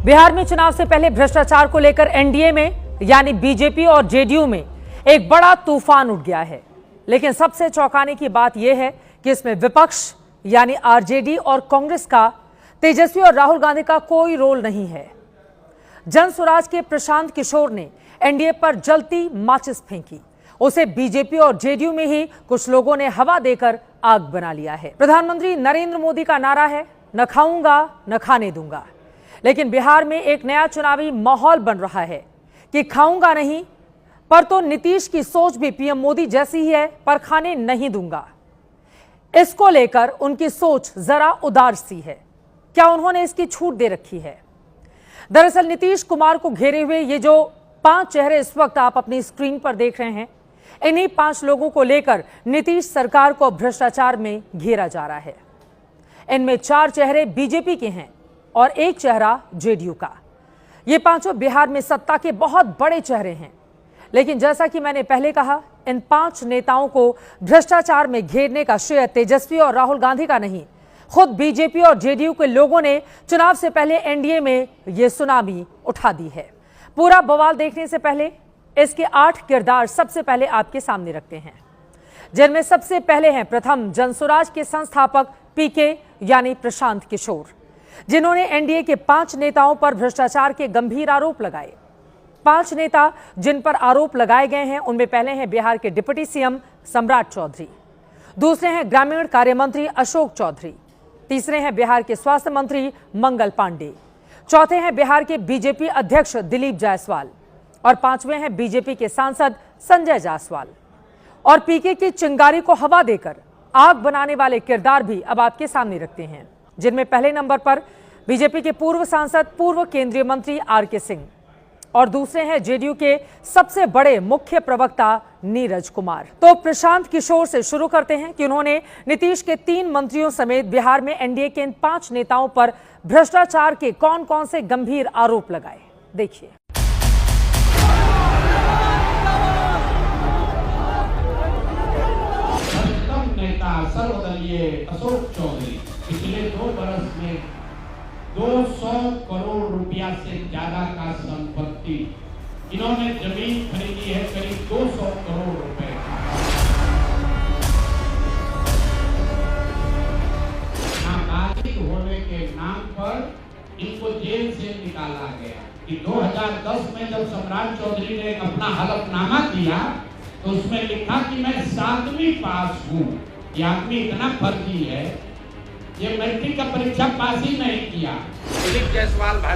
बिहार में चुनाव से पहले भ्रष्टाचार को लेकर एनडीए में यानी बीजेपी और जेडीयू में एक बड़ा तूफान उठ गया है। लेकिन सबसे चौंकाने की बात यह है कि इसमें विपक्ष यानी आरजेडी और कांग्रेस का, तेजस्वी और राहुल गांधी का कोई रोल नहीं है। जनसुराज के प्रशांत किशोर ने एनडीए पर जलती माचिस फेंकी। उसे बीजेपी और जेडीयू में ही कुछ लोगों ने हवा देकर आग बना लिया है। प्रधानमंत्री नरेंद्र मोदी का नारा है, न खाऊंगा न खाने दूंगा। लेकिन बिहार में एक नया चुनावी माहौल बन रहा है कि खाऊंगा नहीं, पर तो नीतीश की सोच भी पीएम मोदी जैसी ही है, पर खाने नहीं दूंगा। इसको लेकर उनकी सोच जरा उदार सी है। क्या उन्होंने इसकी छूट दे रखी है? दरअसल नीतीश कुमार को घेरे हुए ये जो 5 चेहरे इस वक्त आप अपनी स्क्रीन पर देख रहे हैं, इन्हीं 5 लोगों को लेकर नीतीश सरकार को भ्रष्टाचार में घेरा जा रहा है। इनमें 4 चेहरे बीजेपी के हैं और 1 चेहरा जेडीयू का। ये पांचों बिहार में सत्ता के बहुत बड़े चेहरे हैं। लेकिन जैसा कि मैंने पहले कहा, इन 5 नेताओं को भ्रष्टाचार में घेरने का श्रेय तेजस्वी और राहुल गांधी का नहीं, खुद बीजेपी और जेडीयू के लोगों ने चुनाव से पहले एनडीए में ये सुनामी उठा दी है। पूरा बवाल देखने से पहले इसके 8 किरदार सबसे पहले आपके सामने रखते हैं, जिनमें सबसे पहले हैं प्रथम जनसुराज के संस्थापक पीके यानी प्रशांत किशोर, जिन्होंने एनडीए के 5 नेताओं पर भ्रष्टाचार के गंभीर आरोप लगाए। 5 नेता जिन पर आरोप लगाए गए हैं, उनमें पहले हैं बिहार के डिप्टी सीएम सम्राट चौधरी, दूसरे हैं ग्रामीण कार्य मंत्री अशोक चौधरी, तीसरे हैं बिहार के स्वास्थ्य मंत्री मंगल पांडे, चौथे हैं बिहार के बीजेपी अध्यक्ष दिलीप जायसवाल और 5वें हैं बीजेपी के सांसद संजय जायसवाल। और पीके की चिंगारी को हवा देकर आग बनाने वाले किरदार भी अब आपके सामने रखते हैं, जिनमें पहले नंबर पर बीजेपी के पूर्व सांसद, पूर्व केंद्रीय मंत्री आरके सिंह और दूसरे हैं जेडीयू के सबसे बड़े मुख्य प्रवक्ता नीरज कुमार। तो प्रशांत किशोर से शुरू करते हैं कि उन्होंने नीतीश के 3 मंत्रियों समेत बिहार में एनडीए के इन 5 नेताओं पर भ्रष्टाचार के कौन-कौन से गंभीर आरोप लगाए। देखिए। नेता सर्वदलीय अशोक चौधरी पिछले 2 वर्ष में 200 करोड़ रुपया से ज्यादा का संपत्ति, इन्होंने जमीन खरीदी है करीब 200 करोड़ रुपए का। नाबालिग होने के नाम पर इनको जेल से निकाला गया। कि 2010 में जब सम्राट चौधरी ने अपना हलफनामा दिया तो उसमें लिखा कि मैं 7वीं पास हूँ। ये आदमी इतना फर्जी है, ये मैट्रिक का परीक्षा पास ही नहीं किया। दिलीप जायसवाल